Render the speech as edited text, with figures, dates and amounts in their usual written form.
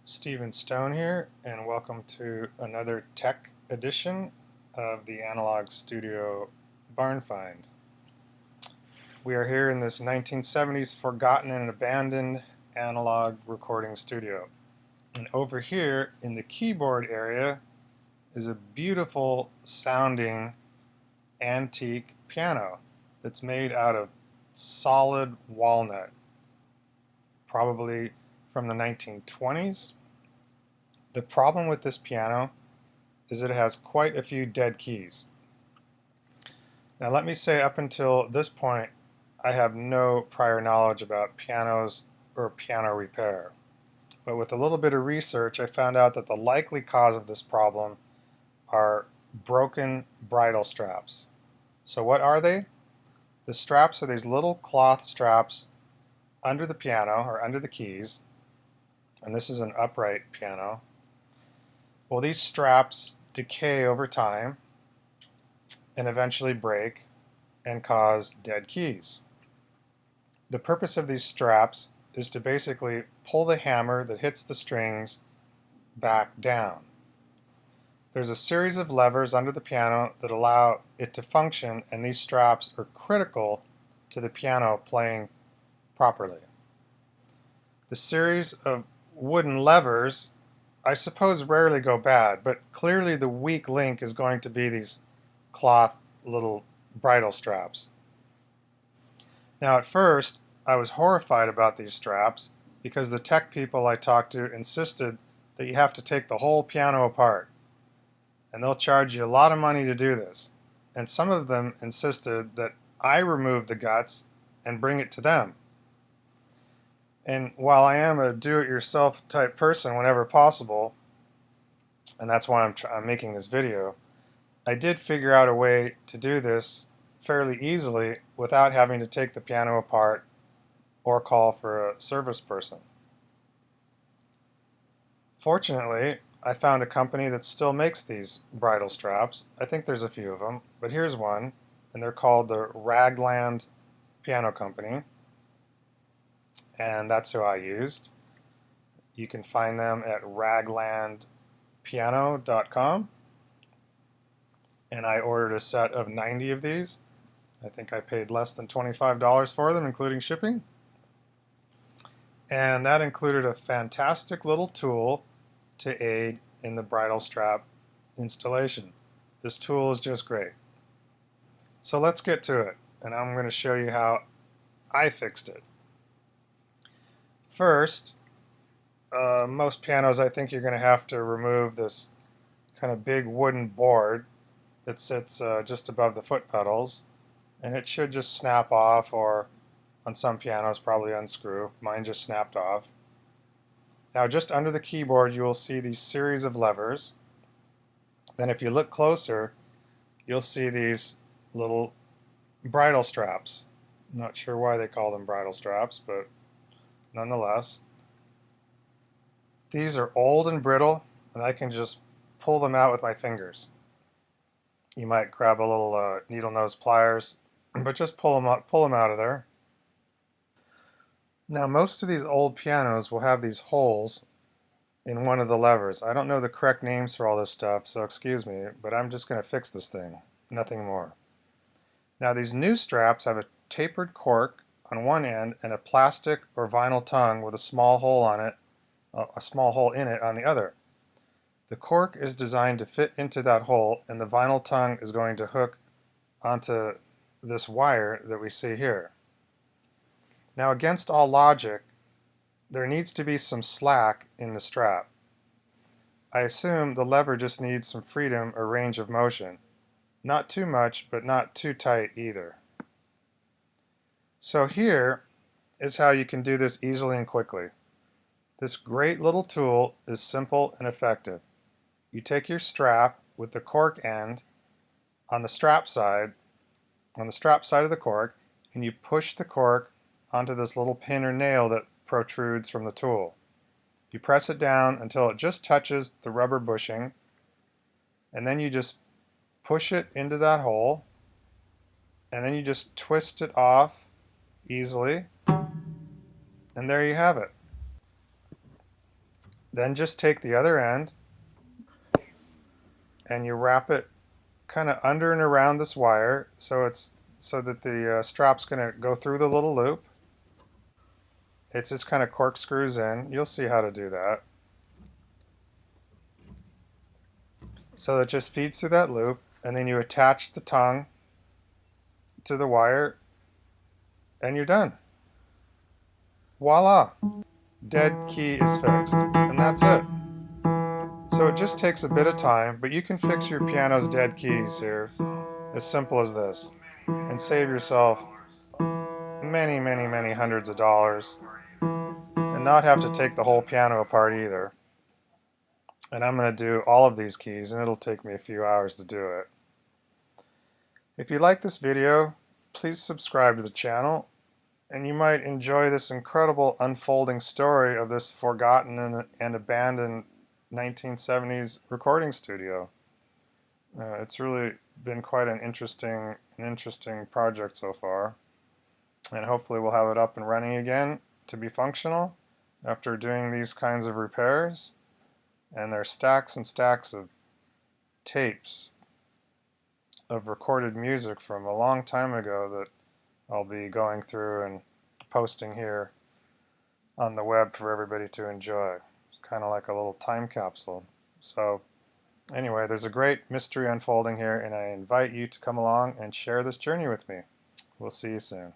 Stephen Stone here, and welcome to another tech edition of the Analog Studio Barn Find. We are here in this 1970s forgotten and abandoned analog recording studio. And over here in the keyboard area is a beautiful sounding antique piano that's made out of solid walnut, probably from the 1920s. The problem with this piano is that it has quite a few dead keys. Now let me say, up until this point I have no prior knowledge about pianos or piano repair. But with a little bit of research I found out that the likely cause of this problem are broken bridle straps. So what are they? The straps are these little cloth straps under the piano or under the keys, and this is an upright piano. Well, these straps decay over time and eventually break and cause dead keys. The purpose of these straps is to basically pull the hammer that hits the strings back down. There's a series of levers under the piano that allow it to function, and these straps are critical to the piano playing properly. The series of wooden levers, I suppose, rarely go bad, but clearly the weak link is going to be these cloth little bridle straps. Now at first I was horrified about these straps because the tech people I talked to insisted that you have to take the whole piano apart, and they'll charge you a lot of money to do this. And some of them insisted that I remove the guts and bring it to them. And while I am a do-it-yourself type person whenever possible, and that's why I'm making this video, I did figure out a way to do this fairly easily without having to take the piano apart or call for a service person. Fortunately, I found a company that still makes these bridle straps. I think there's a few of them, but here's one, and they're called the Ragland Piano Company. And that's who I used. You can find them at raglandpiano.com, and I ordered a set of 90 of these. I think I paid less than $25 for them, including shipping. And that included a fantastic little tool to aid in the bridle strap installation. This tool is just great. So let's get to it, and I'm going to show you how I fixed it. First, most pianos, I think you're going to have to remove this kind of big wooden board that sits just above the foot pedals, and it should just snap off, or on some pianos probably unscrew. Mine just snapped off. Now just under the keyboard you will see these series of levers. Then if you look closer you'll see these little bridle straps. I'm not sure why they call them bridle straps, but nonetheless, these are old and brittle, and I can just pull them out with my fingers. You might grab a little needle nose pliers, but just pull them out of there. Now most of these old pianos will have these holes in one of the levers. I don't know the correct names for all this stuff, so excuse me, but I'm just going to fix this thing, nothing more. Now these new straps have a tapered cork on one end and a plastic or vinyl tongue with a small hole on it, a small hole in it on the other. The cork is designed to fit into that hole, and the vinyl tongue is going to hook onto this wire that we see here. Now against all logic, there needs to be some slack in the strap. I assume the lever just needs some freedom or range of motion. Not too much, but not too tight either. So here is how you can do this easily and quickly. This great little tool is simple and effective. You take your strap with the cork end on the strap side of the cork, and you push the cork onto this little pin or nail that protrudes from the tool. You press it down until it just touches the rubber bushing, and then you just push it into that hole, and then you just twist it off easily, and there you have it. Then just take the other end and you wrap it kind of under and around this wire so that the strap's going to go through the little loop. It just kind of corkscrews in. You'll see how to do that. So it just feeds through that loop, and then you attach the tongue to the wire and you're done. Voila! Dead key is fixed, and that's it. So it just takes a bit of time, but you can fix your piano's dead keys here, as simple as this, and save yourself many, many, many hundreds of dollars, and not have to take the whole piano apart either. And I'm going to do all of these keys, and it'll take me a few hours to do it. If you like this video, please subscribe to the channel, and you might enjoy this incredible unfolding story of this forgotten and abandoned 1970s recording studio. It's really been quite an interesting project so far, and hopefully we'll have it up and running again to be functional after doing these kinds of repairs. And there's stacks and stacks of tapes of recorded music from a long time ago that I'll be going through and posting here on the web for everybody to enjoy. It's kind of like a little time capsule. So anyway, there's a great mystery unfolding here, and I invite you to come along and share this journey with me. We'll see you soon.